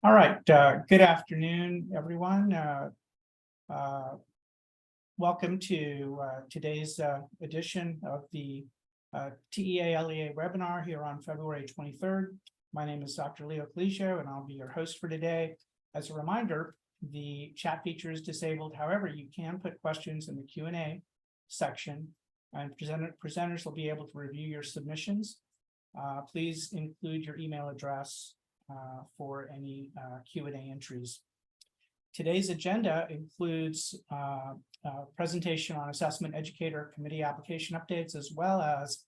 All right, good afternoon, everyone. Welcome to today's edition of the TEA LEA webinar here on February 23rd. My name is Dr. Leo Colisio, and I'll be your host for today. As a reminder, the chat feature is disabled. However, you can put questions in the Q&A section, and presenters will be able to review your submissions. Please include your email address for any Q&A entries. Today's agenda includes a presentation on assessment educator committee application updates, as well as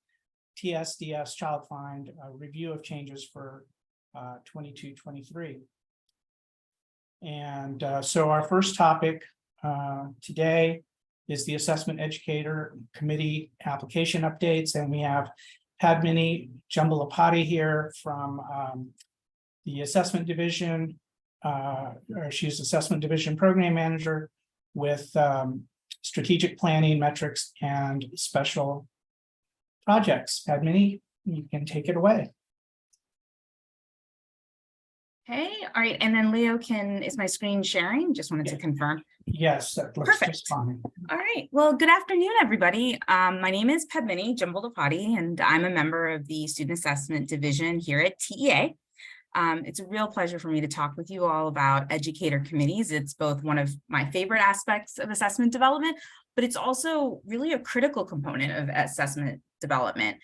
TSDS Child Find review of changes for 22-23. And so our first topic today is the assessment educator committee application updates, and we have Padmini Jambalapati here from the assessment division. She's assessment division program manager with strategic planning, metrics, and special projects. Padmini, you can take it away. Hey, all right, and then Leo, is my screen sharing? Just wanted to confirm. Yes, that looks Perfect. just fine. All right, well, good afternoon, everybody. My name is Padmini Jambalapati, and I'm a member of the Student Assessment Division here at TEA. It's a real pleasure for me to talk with you all about educator committees. It's both one of my favorite aspects of assessment development, but it's also really a critical component of assessment development.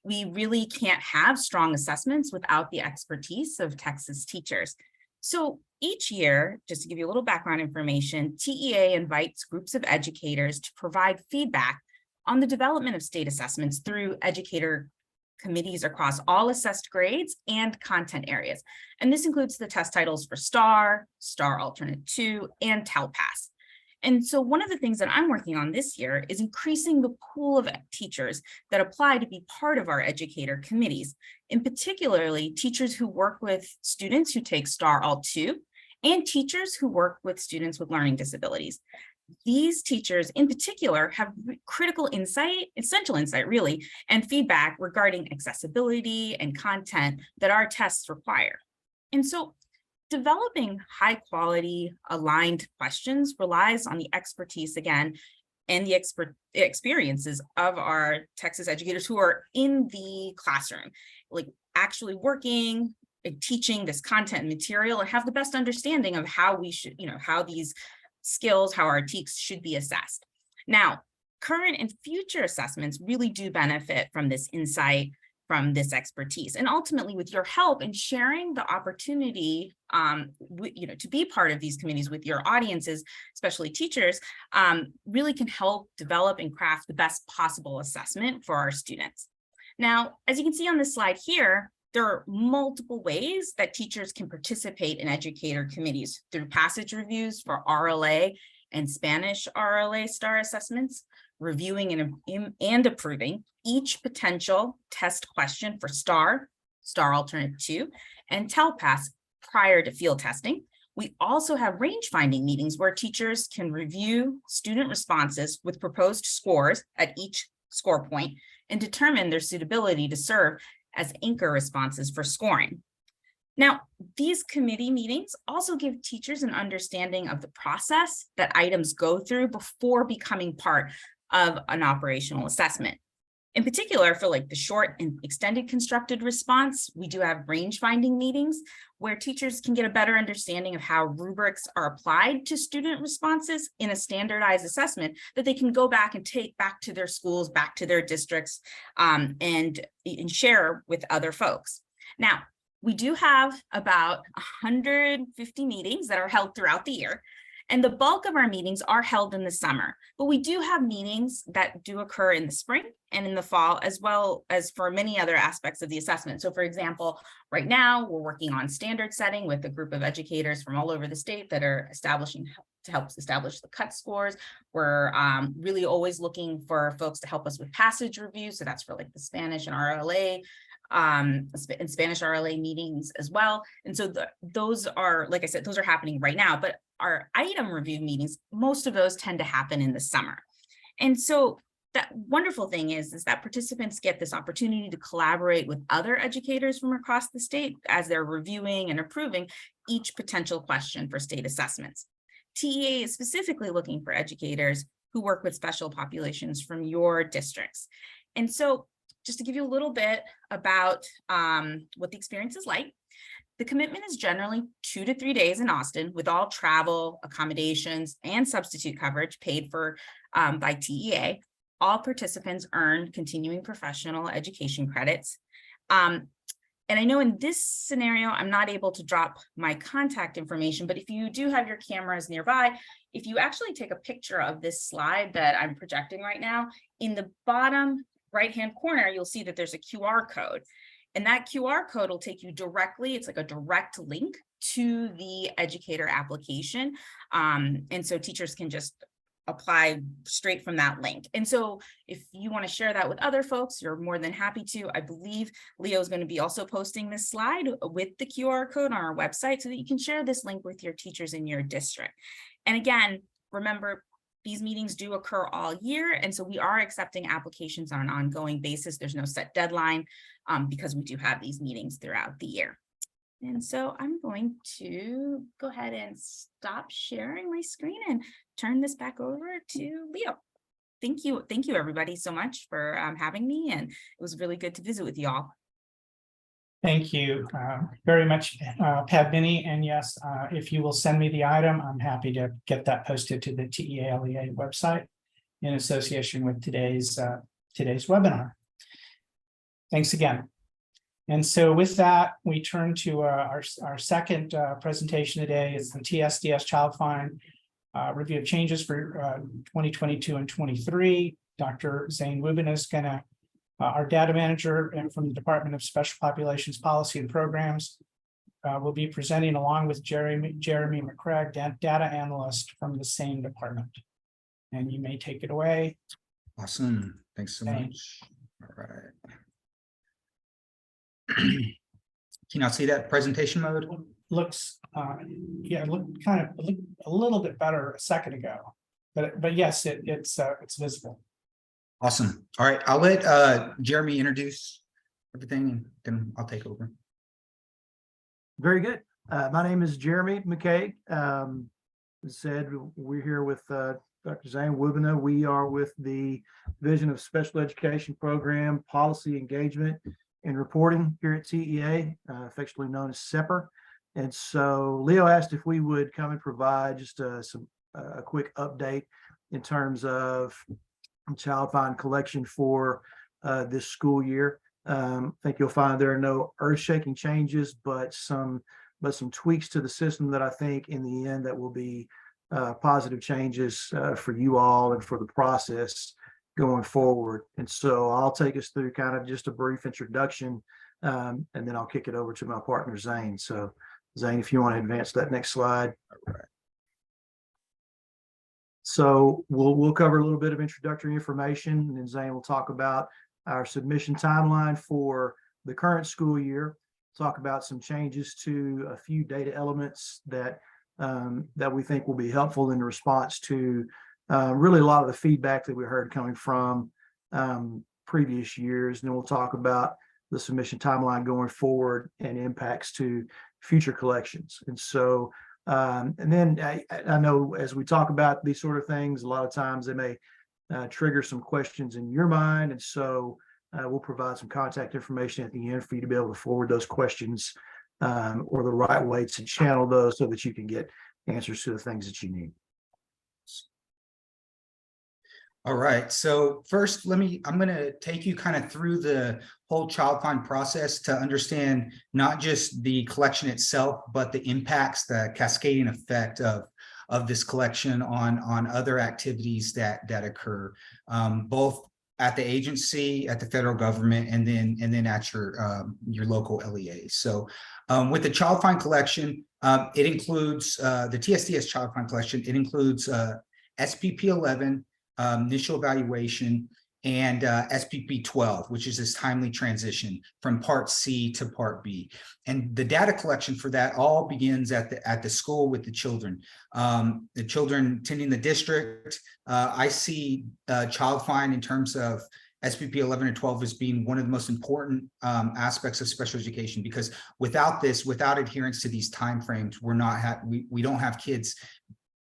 We really can't have strong assessments without the expertise of Texas teachers. So each year, just to give you a little background information, TEA invites groups of educators to provide feedback on the development of state assessments through educator committees across all assessed grades and content areas. And this includes the test titles for STAR, STAR Alternate 2, and TELPAS. And so one of the things that I'm working on this year is increasing the pool of teachers that apply to be part of our educator committees, in particularly teachers who work with students who take STAR Alt 2 and teachers who work with students with learning disabilities. These teachers in particular have critical insight, essential insight really, and feedback regarding accessibility and content that our tests require. And so developing high quality aligned questions relies on the expertise again and the experiences of our Texas educators who are in the classroom, like actually working and teaching this content and material, and have the best understanding of how we should, how these skills, how our TEKs should be assessed. Now, current and future assessments really do benefit from this insight, from this expertise, and ultimately with your help in sharing the opportunity to be part of these committees with your audiences, especially teachers, really can help develop and craft the best possible assessment for our students. Now, as you can see on this slide here, there are multiple ways that teachers can participate in educator committees through passage reviews for RLA and Spanish RLA STAR assessments, reviewing and approving each potential test question for STAR, STAR Alternate 2, and TELPAS prior to field testing. We also have range finding meetings where teachers can review student responses with proposed scores at each score point and determine their suitability to serve as anchor responses for scoring. Now, these committee meetings also give teachers an understanding of the process that items go through before becoming part of an operational assessment. In particular, for like the short and extended constructed response, we do have range finding meetings where teachers can get a better understanding of how rubrics are applied to student responses in a standardized assessment that they can go back and take back to their schools, back to their districts, and share with other folks. Now, we do have about 150 meetings that are held throughout the year, and the bulk of our meetings are held in the summer, but we do have meetings that do occur in the spring and in the fall, as well as for many other aspects of the assessment. So for example, right now we're working on standard setting with a group of educators from all over the state that are to help establish the cut scores. We're really always looking for folks to help us with passage reviews. So that's for like the Spanish and RLA, and Spanish RLA meetings as well. And so those are, like I said, those are happening right now, but our item review meetings, most of those tend to happen in the summer. And so that wonderful thing is that participants get this opportunity to collaborate with other educators from across the state as they're reviewing and approving each potential question for state assessments. TEA is specifically looking for educators who work with special populations from your districts. And so just to give you a little bit about what the experience is like, the commitment is generally 2 to 3 days in Austin with all travel, accommodations, and substitute coverage paid for by TEA. All participants earn continuing professional education credits. And I know in this scenario, I'm not able to drop my contact information, but if you do have your cameras nearby, if you actually take a picture of this slide that I'm projecting right now, in the bottom right-hand corner, you'll see that there's a QR code. And that QR code will take you directly, it's like a direct link to the educator application. And so teachers can just apply straight from that link. And so if you want to share that with other folks, you're more than happy to. I believe Leo is going to be also posting this slide with the QR code on our website so that you can share this link with your teachers in your district. And again, remember, these meetings do occur all year, and so we are accepting applications on an ongoing basis. There's no set deadline because we do have these meetings throughout the year. And so I'm going to go ahead and stop sharing my screen and turn this back over to Leo. Thank you everybody so much for having me, and it was really good to visit with you all. Thank you very much, Padmini. And yes, if you will send me the item, I'm happy to get that posted to the TEA LEA website in association with today's webinar. Thanks again. And so with that, we turn to our second presentation today. Is the TSDS Child Fine review of changes for 2022 and 23. Dr. Zane Wubin is going to our data manager and from the Department of Special Populations Policy and Programs will be presenting along with Jeremy McCraig, data analyst from the same department. And you may take it away. Awesome. Thanks so much. All right. Can you see that presentation mode? Looks, yeah, looked kind of a little bit better a second ago, but yes, it's visible. Awesome. All right, I'll let Jeremy introduce everything, and then I'll take over. Very good. My name is Jeremy McCaig. As said, we're here with Dr. Zane Wubin. We are with the Division of Special Education Program Policy Engagement and Reporting here at TEA, affectionately known as SEPR. And so Leo asked if we would come and provide just a quick update in terms of child fine collection for this school year. I think you'll find there are no earth-shaking changes, but some tweaks to the system that I think in the end that will be positive changes for you all and for the process going forward. And so I'll take us through kind of just a brief introduction, and then I'll kick it over to my partner Zane. So Zane, if you want to advance that next slide. All right. So we'll cover a little bit of introductory information, and then Zane will talk about our submission timeline for the current school year, talk about some changes to a few data elements that we think will be helpful in response to really a lot of the feedback that we heard coming from previous years. And then we'll talk about the submission timeline going forward and impacts to future collections. And so and then I know as we talk about these sort of things, a lot of times they may trigger some questions in your mind. And so we'll provide some contact information at the end for you to be able to forward those questions or the right way to channel those so that you can get answers to the things that you need. All right, so first I'm going to take you kind of through the whole child fine process to understand not just the collection itself, but the impacts, the cascading effect of this collection on other activities that occur, both at the agency, at the federal government, and then at your local LEA. So with the child fine collection, it includes the TSDS child fine collection. It includes SPP 11. Initial evaluation, and SPP 12, which is this timely transition from Part C to Part B. And the data collection for that all begins at the school with the children attending the district. I see child fine in terms of SPP 11 and 12 as being one of the most important aspects of special education, because without adherence to these timeframes, we don't have kids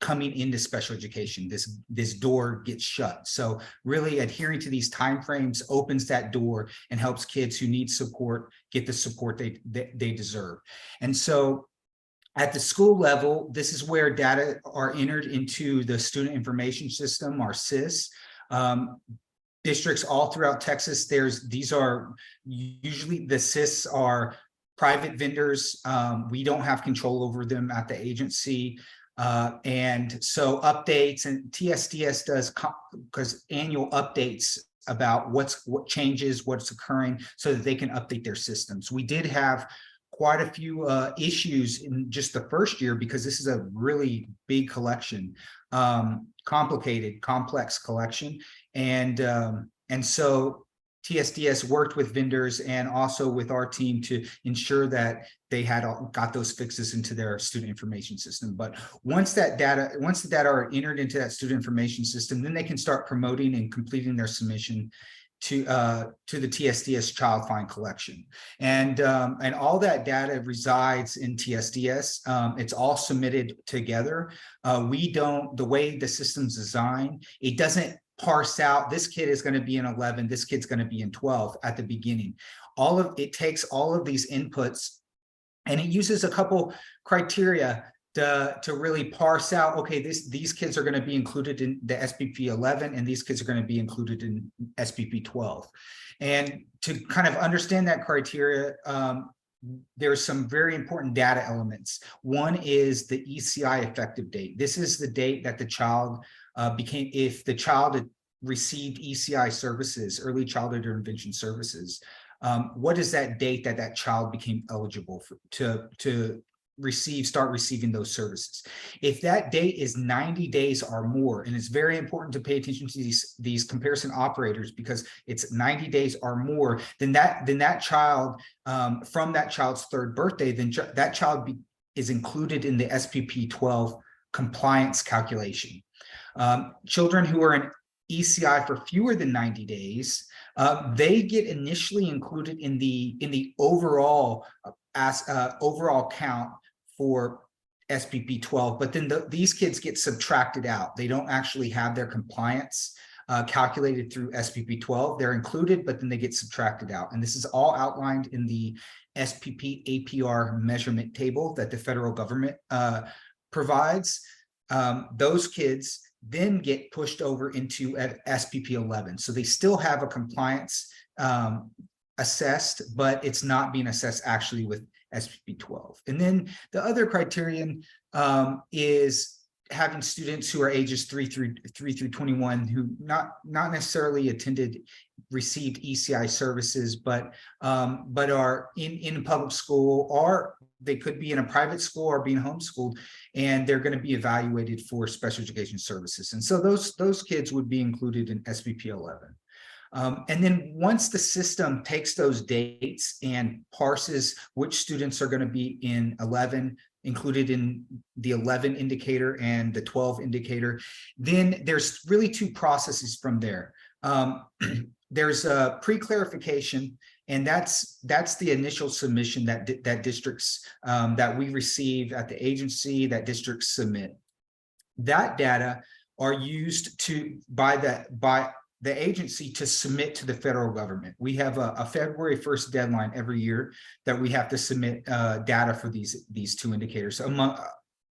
coming into special education. This door gets shut. So really adhering to these timeframes opens that door and helps kids who need support get the support they deserve. And so at the school level, this is where data are entered into the Student Information System, our SIS. Districts all throughout Texas, these are usually, the SIS are private vendors. We don't have control over them at the agency. And so updates, and TSDS does because annual updates about what changes, what's occurring, so that they can update their systems. We did have quite a few issues in just the first year, because this is a really big collection, complex collection. And so TSDS worked with vendors and also with our team to ensure that they had got those fixes into their student information system. But once the data are entered into that student information system, then they can start promoting and completing their submission to the TSDS Child Find collection. And all that data resides in TSDS. It's all submitted together. The way the system's designed, it doesn't parse out, this kid is going to be in 11, this kid's going to be in 12 at the beginning. It takes all of these inputs, and it uses a couple criteria to really parse out, okay, these kids are going to be included in the SPP 11, and these kids are going to be included in SPP 12. And to kind of understand that criteria, there's some very important data elements. One is the ECI effective date. This is the date that the child if the child received ECI services, early childhood intervention services, what is that date that child became eligible to start receiving those services? If that date is 90 days or more, and it's very important to pay attention to these comparison operators, because it's 90 days or more, then that child, from that child's third birthday, then that child is included in the SPP 12 compliance calculation. Children who are in ECI for fewer than 90 days, they get initially included in the overall count for SPP 12, but then these kids get subtracted out. They don't actually have their compliance calculated through SPP 12. They're included, but then they get subtracted out. And this is all outlined in the SPP APR measurement table that the federal government provides. Those kids then get pushed over into SPP 11. So they still have a compliance assessed, but it's not being assessed actually with SPP 12. And then the other criterion is having students who are ages 3 through 21 who not necessarily received ECI services, but are in public school, or they could be in a private school or being homeschooled, and they're going to be evaluated for special education services. And so those kids would be included in SPP 11. And then once the system takes those dates and parses which students are going to be in 11, included in the 11 indicator and the 12 indicator, then there's really two processes from there. There's a pre-clarification, and that's the initial submission that districts that we receive at the agency, that districts submit. That data are used by the agency to submit to the federal government. We have a February 1st deadline every year that we have to submit data for these two indicators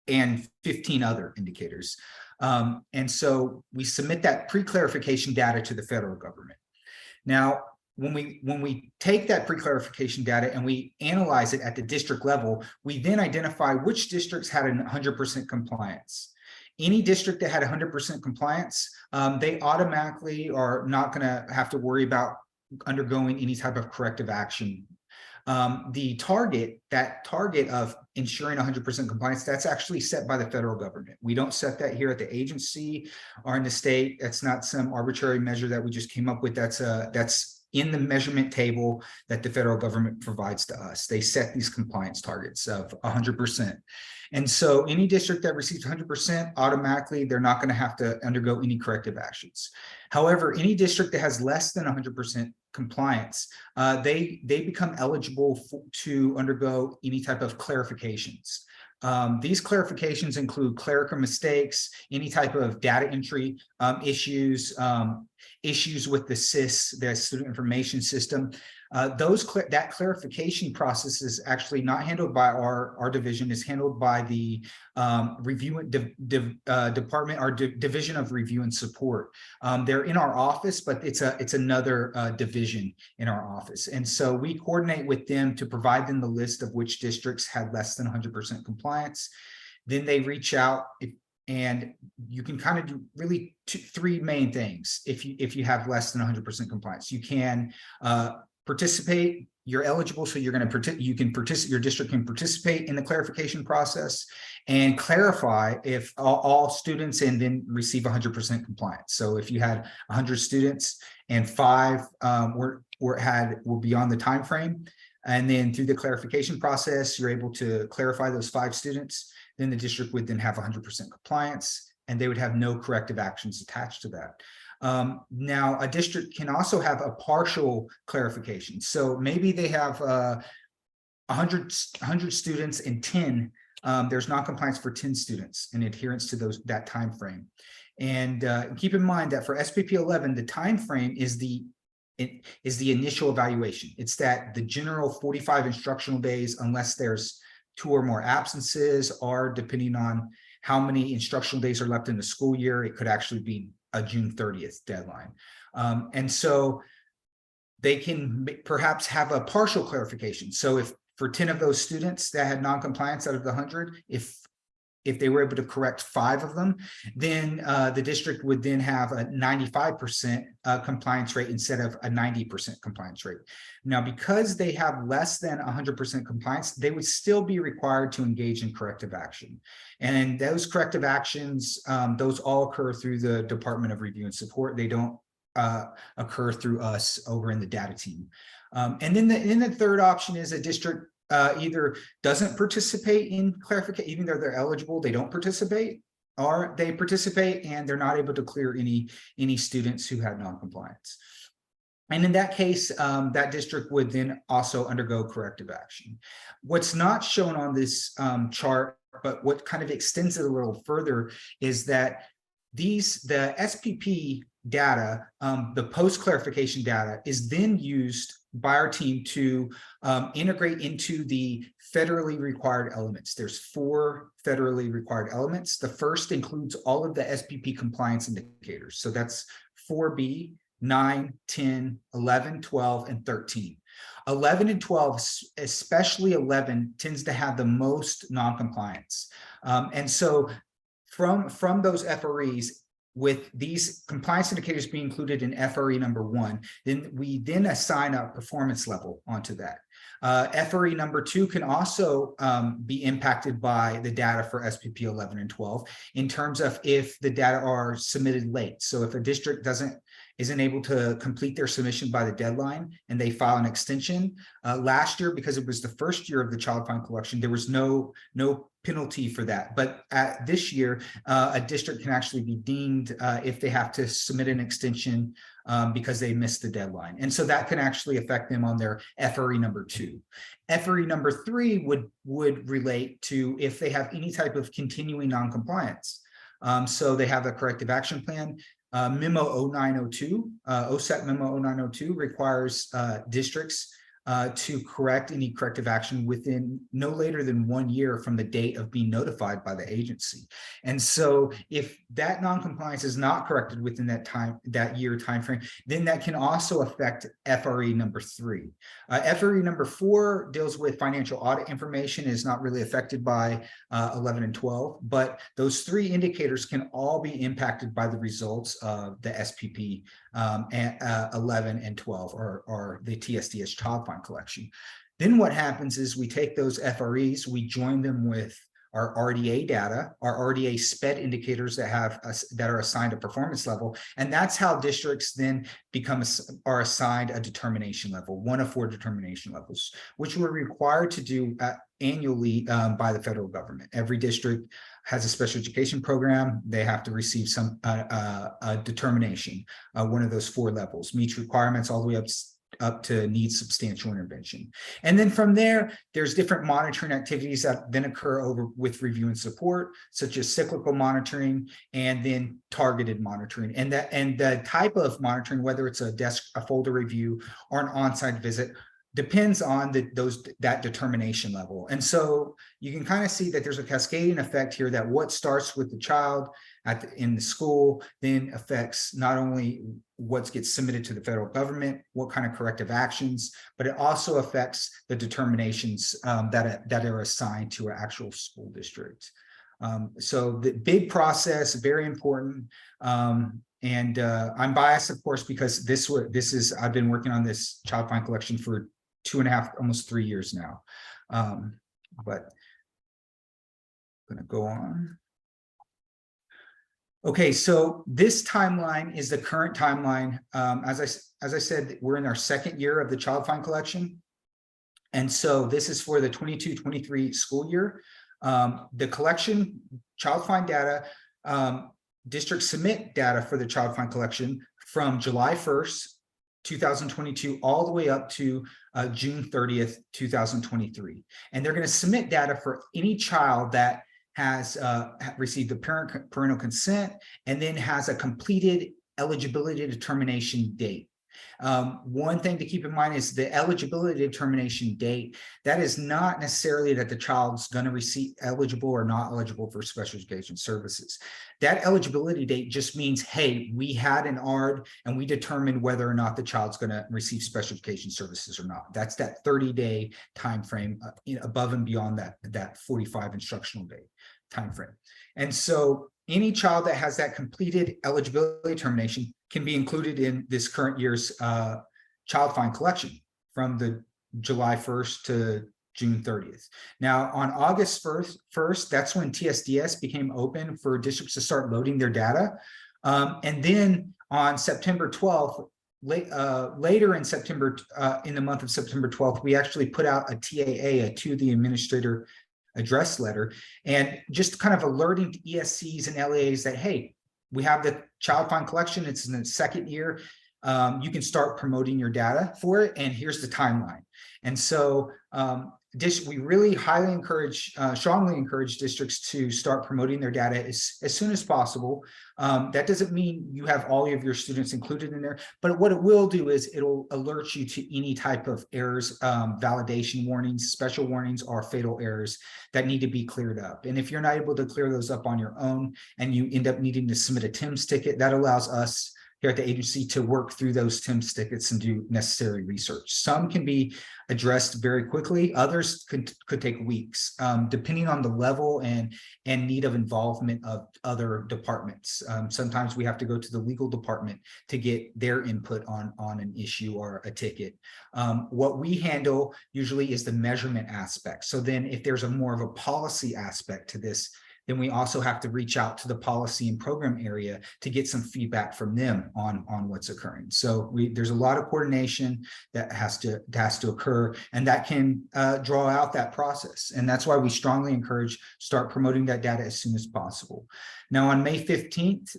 and 15 other indicators. And so we submit that pre-clarification data to the federal government. Now, when we take that pre-clarification data and we analyze it at the district level, we then identify which districts had 100% compliance. Any district that had 100% compliance, they automatically are not going to have to worry about undergoing any type of corrective action. The target of ensuring 100% compliance, that's actually set by the federal government. We don't set that here at the agency or in the state. That's not some arbitrary measure that we just came up with. That's in the measurement table that the federal government provides to us. They set these compliance targets of 100%. And so any district that receives 100%, automatically, they're not going to have to undergo any corrective actions. However, any district that has less than 100% compliance, they become eligible to undergo any type of clarifications. These clarifications include clerical mistakes, any type of data entry issues, issues with the SIS, the Student Information System. That clarification process is actually not handled by our division, is handled by the department, our division of review and support. They're in our office, but it's another division in our office. And so we coordinate with them to provide them the list of which districts had less than 100% compliance. Then they reach out, and you can kind of do really three main things. If you have less than 100% compliance, you can participate. You're eligible, so you're going to your district can participate in the clarification process and clarify if all students and then receive 100% compliance. So if you had 100 students and 5 were beyond the time frame, and then through the clarification process, you're able to clarify those 5 students, then the district would then have 100% compliance, and they would have no corrective actions attached to that. Now, a district can also have a partial clarification. So maybe they have 100 students and 10, there's non-compliance for 10 students in adherence to that time frame. And keep in mind that for SPP 11, the time frame is the initial evaluation. It's that the general 45 instructional days, unless there's 2 or more absences, or depending on how many instructional days are left in the school year, it could actually be a June 30th deadline. And so they can perhaps have a partial clarification. So if for 10 of those students that had non-compliance out of the 100, if they were able to correct 5 of them, then the district would then have a 95% compliance rate instead of a 90% compliance rate. Now, because they have less than 100% compliance, they would still be required to engage in corrective action. And those corrective actions, those all occur through the Department of Review and Support. They don't occur through us over in the data team. And then the third option is a district either doesn't participate in clarification, even though they're eligible, they don't participate, or they participate and they're not able to clear any students who had non-compliance. And in that case, that district would then also undergo corrective action. What's not shown on this chart, but what kind of extends it a little further, is that the SPP data, the post-clarification data, is then used by our team to integrate into the federally required elements. There's 4 federally required elements. The first includes all of the SPP compliance indicators. So that's 4B, 9, 10, 11, 12, and 13. 11 and 12, especially 11, tends to have the most non-compliance. And so from those FREs, with these compliance indicators being included in FRE number 1, then we assign a performance level onto that. FRE number 2 can also be impacted by the data for SPP 11 and 12 in terms of if the data are submitted late. So if a district isn't able to complete their submission by the deadline and they file an extension, last year, because it was the first year of the child fine collection, there was no penalty for that. But this year, a district can actually be deemed if they have to submit an extension because they missed the deadline. And so that can actually affect them on their FRE number 2. FRE number 3 would relate to if they have any type of continuing noncompliance. So they have a corrective action plan. Memo 0902, OSET Memo 0902 requires districts to correct any corrective action within no later than 1 year from the date of being notified by the agency. And so if that noncompliance is not corrected within that year timeframe, then that can also affect FRE number 3. FRE number 4 deals with financial audit information, is not really affected by 11 and 12, but those 3 indicators can all be impacted by the results of the SPP 11 and 12, or the TSDS child fine collection. Then what happens is we take those FREs, we join them with our RDA data, our RDA SPED indicators that are assigned a performance level. And that's how districts then are assigned a determination level, one of 4 determination levels, which we're required to do annually by the federal government. Every district has a special education program. They have to receive some a determination, one of those 4 levels, meets requirements all the way up to needs substantial intervention. And then from there, there's different monitoring activities that then occur over with review and support, such as cyclical monitoring and then targeted monitoring. And the type of monitoring, whether it's a folder review or an on-site visit, depends on that determination level. And so you can kind of see that there's a cascading effect here, that what starts with the child in the school then affects not only what gets submitted to the federal government, what kind of corrective actions, but it also affects the determinations that are assigned to an actual school district. So the big process, very important. And I'm biased, of course, because I've been working on this child find collection for 2.5, almost 3 years now. But I'm gonna go on. Okay, so this timeline is the current timeline. As I said, we're in our 2nd year of the child find collection. And so this is for the 22-23 school year. The collection, child find data, districts submit data for the child find collection from July 1st, 2022, all the way up to June 30th, 2023. And they're going to submit data for any child that has received the parental consent and then has a completed eligibility determination date. One thing to keep in mind is the eligibility determination date. That is not necessarily that the child's going to receive eligible or not eligible for special education services. That eligibility date just means, hey, we had an ARD and we determined whether or not the child's going to receive special education services or not. That's that 30-day time frame above and beyond that 45 instructional day time frame. And so any child that has that completed eligibility determination can be included in this current year's child find collection from the July 1st to June 30th. Now, on August 1st, that's when TSDS became open for districts to start loading their data. And then on September 12th, later in September, in the month of September 12th, we actually put out a TAA, a to the administrator address letter, and just kind of alerting to ESCs and LEAs that, hey, we have the child find collection. It's in the 2nd year. You can start promoting your data for it, and here's the timeline. And so we really highly strongly encourage districts to start promoting their data as soon as possible. That doesn't mean you have all of your students included in there, but what it will do is it'll alert you to any type of errors, validation warnings, special warnings, or fatal errors that need to be cleared up. And if you're not able to clear those up on your own and you end up needing to submit a TIMS ticket, that allows us here at the agency to work through those TIMS tickets and do necessary research. Some can be addressed very quickly. Others could take weeks, depending on the level and need of involvement of other departments. Sometimes we have to go to the legal department to get their input on an issue or a ticket. What we handle usually is the measurement aspect. So then if there's more of a policy aspect to this, then we also have to reach out to the policy and program area to get some feedback from them on what's occurring. So there's a lot of coordination that has to occur, and that can draw out that process. And that's why we strongly encourage start promoting that data as soon as possible. Now on May 15th,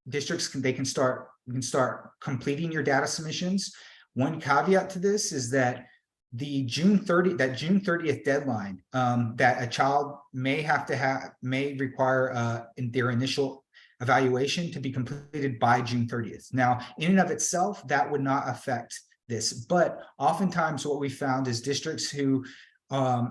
districts can start completing your data submissions. One caveat to this is that the June 30th deadline that a child may require in their initial evaluation to be completed by June 30th. Now, in and of itself, that would not affect this, but oftentimes what we found is districts who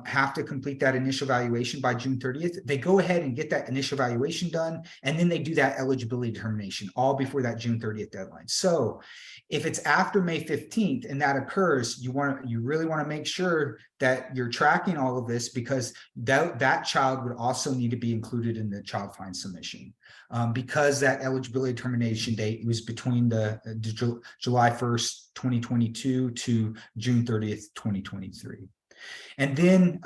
have to complete that initial evaluation by June 30th, they go ahead and get that initial evaluation done, and then they do that eligibility determination all before that June 30th deadline. So if it's after May 15th and that occurs, you really want to make sure that you're tracking all of this, because that child would also need to be included in the child find submission, because that eligibility determination date was between the July 1st, 2022 to June 30th, 2023. And then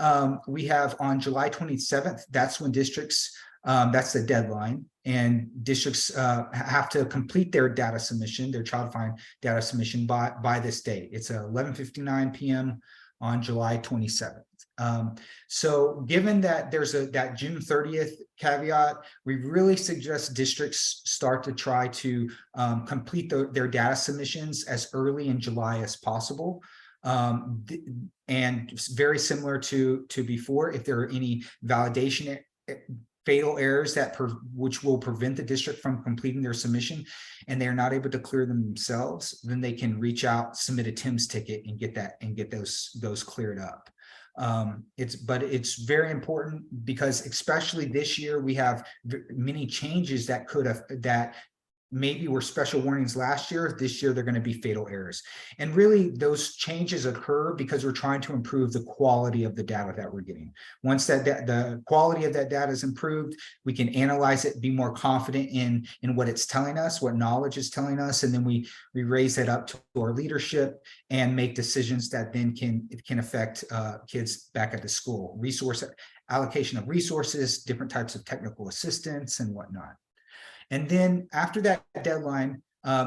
we have on July 27th, that's when districts, that's the deadline, and districts have to complete their data submission, their child find data submission by this date. It's 11:59 p.m. on July 27th. So given that there's that June 30th caveat, we really suggest districts start to try to complete their data submissions as early in July as possible. And very similar to before, if there are any validation fatal errors which will prevent the district from completing their submission, and they're not able to clear them themselves, then they can reach out, submit a TIMS ticket, and get those cleared up. But it's very important because especially this year we have many changes that maybe were special warnings last year. This year, they're going to be fatal errors. And really, those changes occur because we're trying to improve the quality of the data that we're getting. Once the quality of that data is improved, we can analyze it, be more confident in what it's telling us, what knowledge is telling us, and then we raise that up to our leadership and make decisions that then can affect kids back at the school. Allocation of resources, different types of technical assistance, and whatnot. And then after that deadline,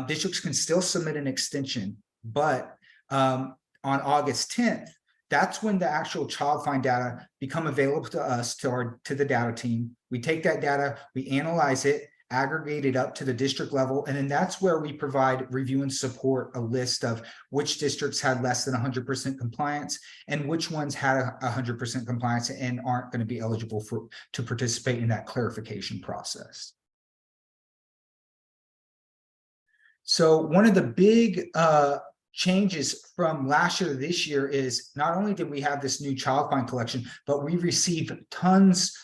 districts can still submit an extension, but on August 10th, that's when the actual child find data become available to us, to the data team. We take that data, we analyze it, aggregate it up to the district level, and then that's where we provide review and support a list of which districts had less than 100% compliance and which ones had 100% compliance and aren't going to be eligible to participate in that clarification process. So one of the big changes from last year to this year is not only did we have this new child find collection, but we received tons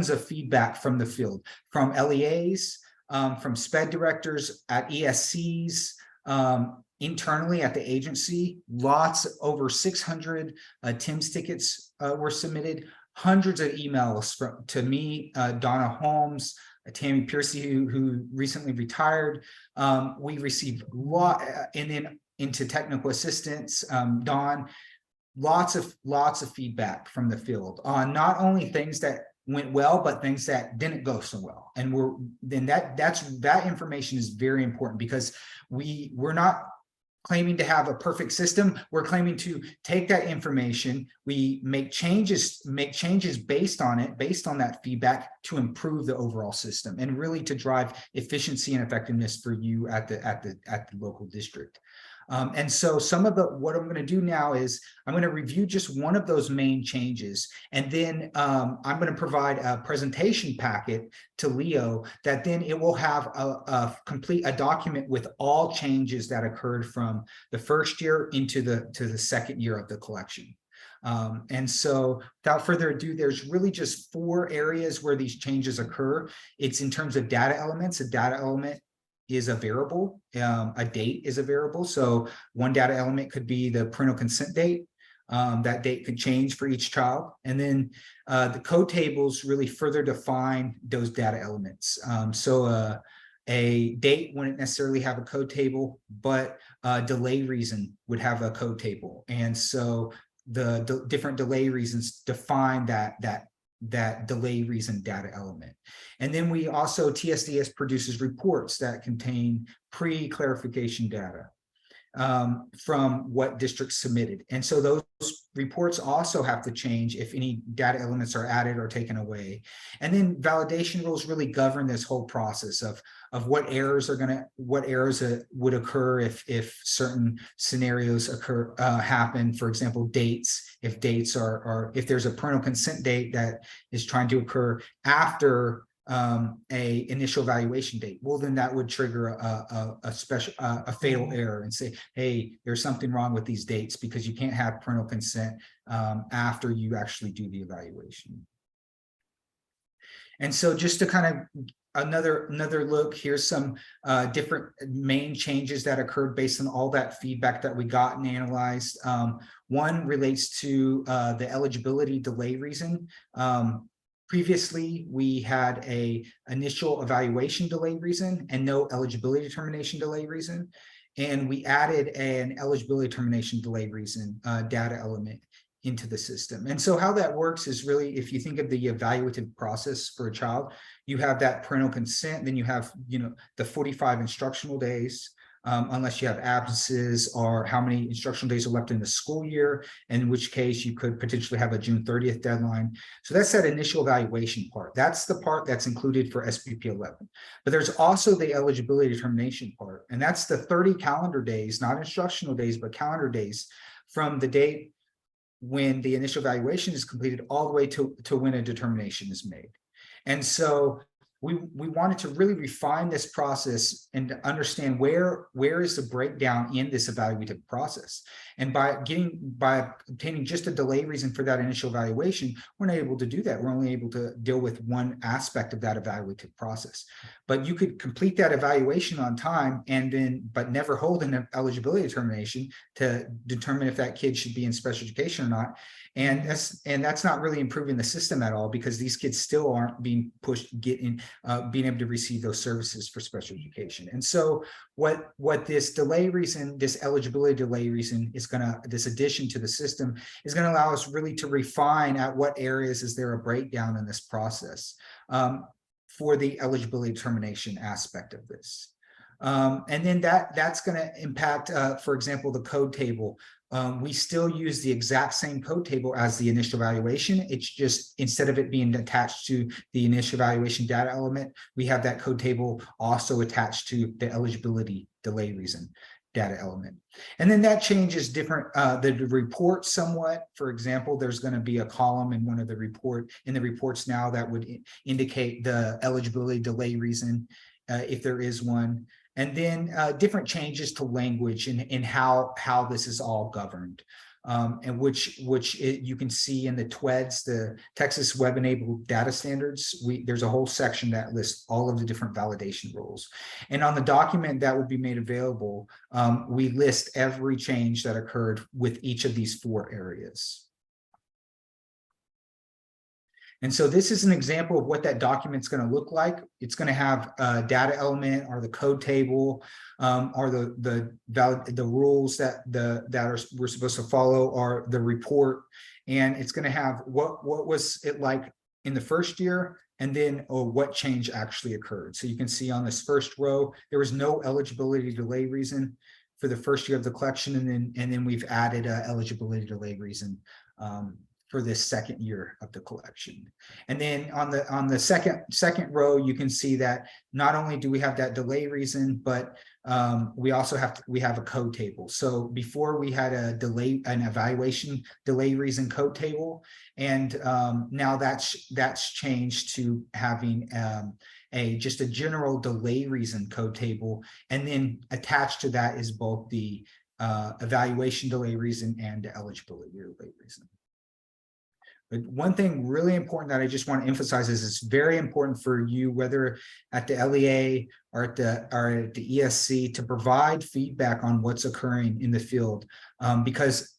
of feedback from the field, from LEAs, from SPED directors at ESCs, internally at the agency. Over 600 TIMS tickets were submitted, hundreds of emails to me, Donna Holmes, Tammy Piercy, who recently retired. We received a lot, and then into technical assistance, Dawn, lots of feedback from the field on not only things that went well, but things that didn't go so well. And that information is very important because we're not claiming to have a perfect system. We're claiming to take that information, we make changes based on it, based on that feedback, to improve the overall system and really to drive efficiency and effectiveness for you at the local district. And so what I'm going to do now is I'm going to review just one of those main changes, and then I'm going to provide a presentation packet to Leo that then it will have a document with all changes that occurred from the first year into the second year of the collection. And so without further ado, there's really just 4 areas where these changes occur. It's in terms of data elements. A data element is a variable, a date is a variable. So one data element could be the parental consent date. That date could change for each child. And then the code tables really further define those data elements. So a date wouldn't necessarily have a code table, but delay reason would have a code table. And so the different delay reasons define that delay reason data element. And then we also, TSDS produces reports that contain pre-clarification data from what districts submitted. And so those reports also have to change if any data elements are added or taken away. And then validation rules really govern this whole process of what errors would occur if certain scenarios happen. For example, dates. If dates if there's a parental consent date that is trying to occur after a initial evaluation date, well, then that would trigger a fatal error and say, hey, there's something wrong with these dates because you can't have parental consent after you actually do the evaluation. And so just to kind of another look, here's some different main changes that occurred based on all that feedback that we got and analyzed. One relates to the eligibility delay reason. Previously, we had a initial evaluation delay reason and no eligibility determination delay reason. And we added an eligibility determination delay reason data element into the system. And so how that works is really, if you think of the evaluative process for a child, you have that parental consent, then you have, the 45 instructional days, unless you have absences or how many instructional days are left in the school year, in which case you could potentially have a June 30th deadline. So that's that initial evaluation part. That's the part that's included for SBP 11. But there's also the eligibility determination part, and that's the 30 calendar days, not instructional days, but calendar days from the date when the initial evaluation is completed all the way to when a determination is made. And so we wanted to really refine this process and to understand where is the breakdown in this evaluative process. And by obtaining just a delay reason for that initial evaluation, we're not able to do that. We're only able to deal with one aspect of that evaluative process. But you could complete that evaluation on time but never hold an eligibility determination to determine if that kid should be in special education or not. And that's not really improving the system at all, because these kids still aren't being pushed, being able to receive those services for special education. And so what this delay reason, this eligibility delay reason this addition to the system is going to allow us really to refine at what areas is there a breakdown in this process for the eligibility determination aspect of this. And then that's going to impact, for example, the code table. We still use the exact same code table as the initial evaluation. It's just, instead of it being attached to the initial evaluation data element, we have that code table also attached to the eligibility delay reason data element. And then that changes the report somewhat. For example, there's going to be a column in the reports now that would indicate the eligibility delay reason, if there is one. And then different changes to language and how this is all governed, and which you can see in the TWEDS, the Texas Web Enabled Data Standards. There's a whole section that lists all of the different validation rules. And on the document that will be made available, we list every change that occurred with each of these 4 areas. And so this is an example of what that document's going to look like. It's going to have a data element, or the code table, or the rules that we're supposed to follow, or the report. And it's going to have what was it like in the first year, and then what change actually occurred. So you can see on this first row, there was no eligibility delay reason for the first year of the collection, and then we've added a eligibility delay reason for this second year of the collection. And then on the second row, you can see that not only do we have that delay reason, but we also have a code table. So before we had an evaluation delay reason code table, and now that's changed to having just a general delay reason code table, and then attached to that is both the evaluation delay reason and the eligibility delay reason. But one thing really important that I just want to emphasize is it's very important for you, whether at the LEA or at the ESC, to provide feedback on what's occurring in the field, because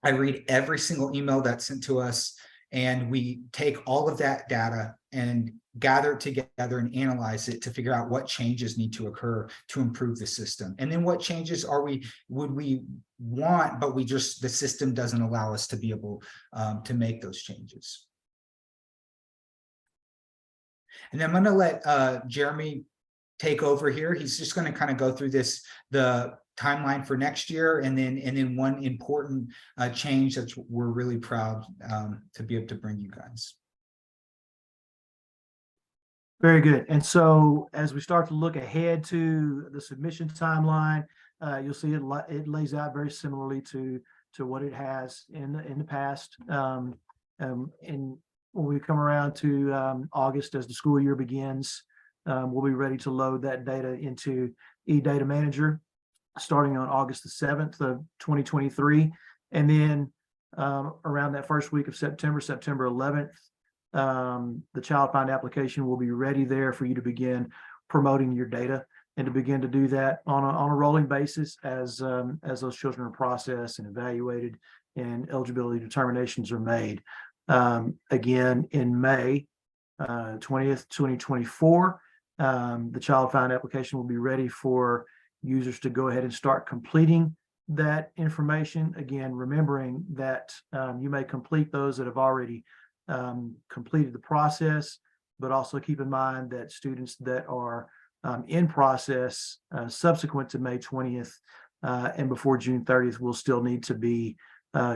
I read every single email that's sent to us, and we take all of that data and gather it together and analyze it to figure out what changes need to occur to improve the system. And then what changes would we want, but the system doesn't allow us to be able to make those changes. And I'm going to let Jeremy take over here. He's just going to kind of go through the timeline for next year, and then one important change that we're really proud to be able to bring you guys. Very good. And so as we start to look ahead to the submission timeline, you'll see it lays out very similarly to what it has in the past. And when we come around to August, as the school year begins, we'll be ready to load that data into eData Manager starting on August the 7th of 2023. And then around that first week of September 11th, the Child Find application will be ready there for you to begin promoting your data, and to begin to do that on a rolling basis as those children are processed and evaluated and eligibility determinations are made. Again, in May 20th, 2024, the Child Find application will be ready for users to go ahead and start completing that information, again, remembering that you may complete those that have already completed the process, but also keep in mind that students that are in process subsequent to May 20th and before June 30th will still need to be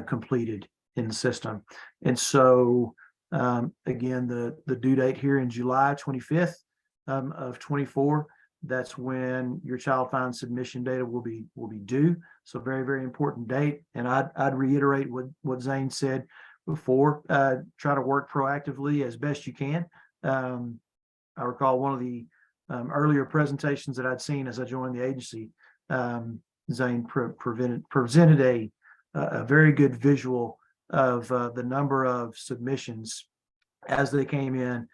completed in the system. And so again, the due date here in July 25th of 24, that's when your child find submission data will be due. So very, very important date. And I'd reiterate what Zane said before. Try to work proactively as best you can. I recall one of the earlier presentations that I'd seen as I joined the agency. Zane presented a very good visual of the number of submissions as they came in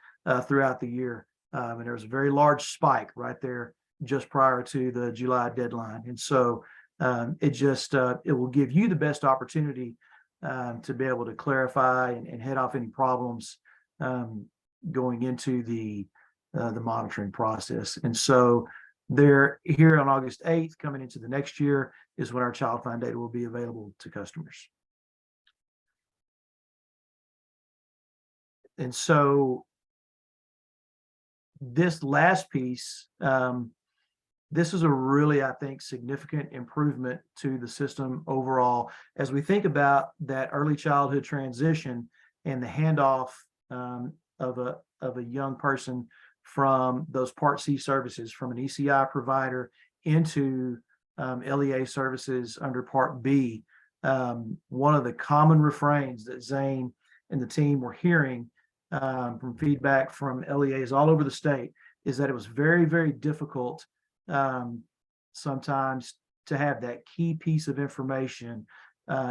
throughout the year. And there was a very large spike right there just prior to the July deadline. And so it will give you the best opportunity to be able to clarify and head off any problems going into the monitoring process. And so there, here on August 8th, coming into the next year, is when our child find data will be available to customers. And so this last piece, this is a really, I think, significant improvement to the system overall. As we think about that early childhood transition and the handoff of a young person from those Part C services, from an ECI provider into LEA services under Part B, one of the common refrains that Zane and the team were hearing from feedback from LEAs all over the state is that it was very, very difficult sometimes to have that key piece of information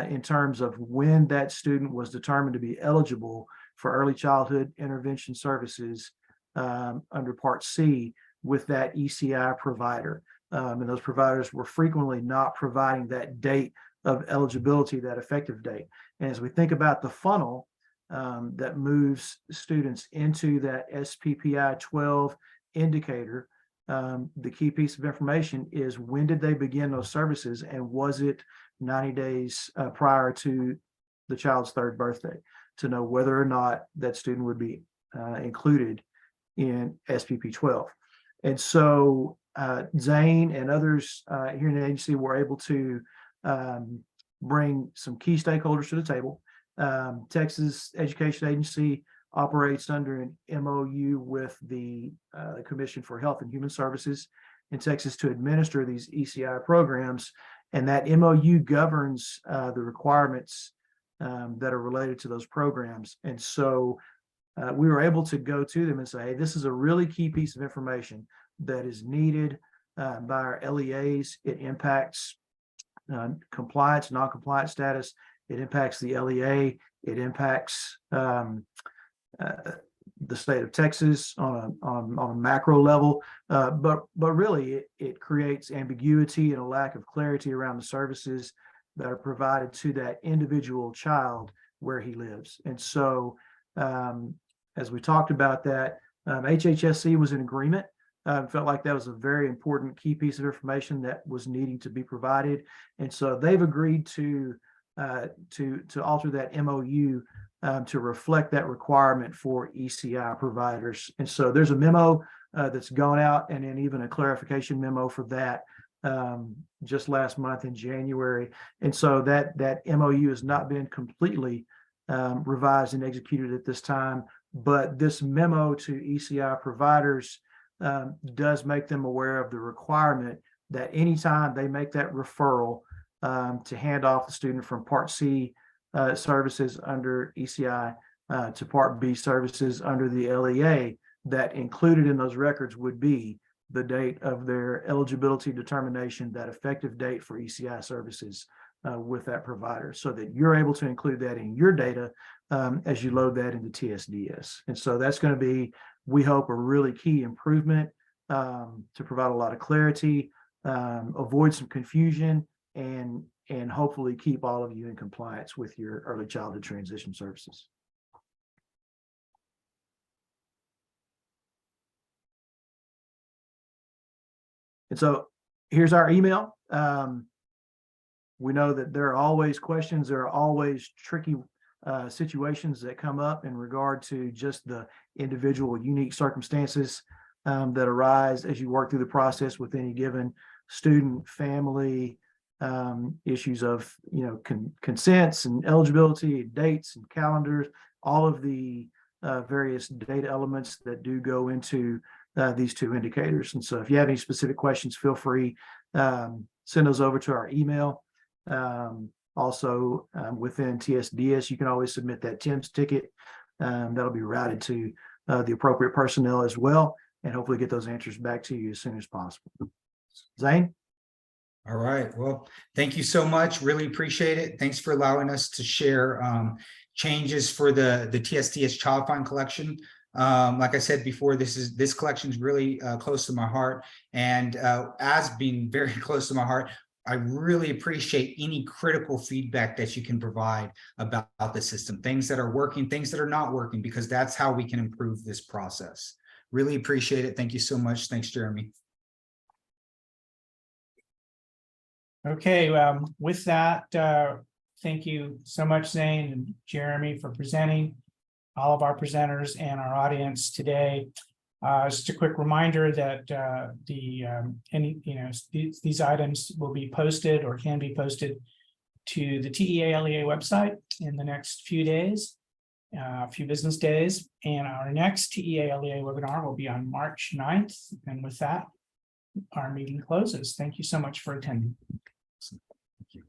in terms of when that student was determined to be eligible for early childhood intervention services under Part C with that ECI provider. And those providers were frequently not providing that date of eligibility, that effective date. And as we think about the funnel that moves students into that SPPI 12 indicator, the key piece of information is when did they begin those services, and was it 90 days prior to the child's third birthday, to know whether or not that student would be included in SPP 12. And so Zane and others here in the agency were able to bring some key stakeholders to the table. Texas Education Agency operates under an MOU with the Commission for Health and Human Services in Texas to administer these ECI programs. And that MOU governs the requirements that are related to those programs. And so we were able to go to them and say, hey, this is a really key piece of information that is needed by our LEAs. It impacts compliance, non-compliance status. It impacts the LEA. It impacts the state of Texas on a macro level, but really it creates ambiguity and a lack of clarity around the services that are provided to that individual child where he lives. And so as we talked about that, HHSC was in agreement. Felt like that was a very important key piece of information that was needing to be provided. And so they've agreed to alter that MOU to reflect that requirement for ECI providers. And so there's a memo that's gone out, and then even a clarification memo for that just last month in January. And so that MOU has not been completely revised and executed at this time, but this memo to ECI providers does make them aware of the requirement that anytime they make that referral to hand off the student from Part C services under ECI to Part B services under the LEA, that included in those records would be the date of their eligibility determination, that effective date for ECI services with that provider, so that you're able to include that in your data as you load that into TSDS. And so that's going to be, we hope, a really key improvement to provide a lot of clarity, avoid some confusion, and hopefully keep all of you in compliance with your early childhood transition services. And so here's our email. We know that there are always questions, there are always tricky situations that come up in regard to just the individual unique circumstances that arise as you work through the process with any given student, family, issues of, consents and eligibility, dates and calendars, all of the various data elements that do go into these two indicators. And so if you have any specific questions, feel free, send those over to our email. Also, within TSDS, you can always submit that TIMS ticket. That'll be routed to the appropriate personnel as well, and hopefully get those answers back to you as soon as possible. Zane? All right. Well, thank you so much. Really appreciate it. Thanks for allowing us to share changes for the TSDS Child Find collection. Like I said before, this collection is really close to my heart, and as being very close to my heart, I really appreciate any critical feedback that you can provide about the system, things that are working, things that are not working, because that's how we can improve this process. Really appreciate it. Thank you so much. Thanks, Jeremy. Okay, with that, thank you so much, Zane and Jeremy, for presenting, all of our presenters and our audience today. Just a quick reminder that these items will be posted or can be posted to the TEA LEA website in the next few days, few business days, and our next TEA LEA webinar will be on March 9th. And with that, our meeting closes. Thank you so much for attending. Thank you.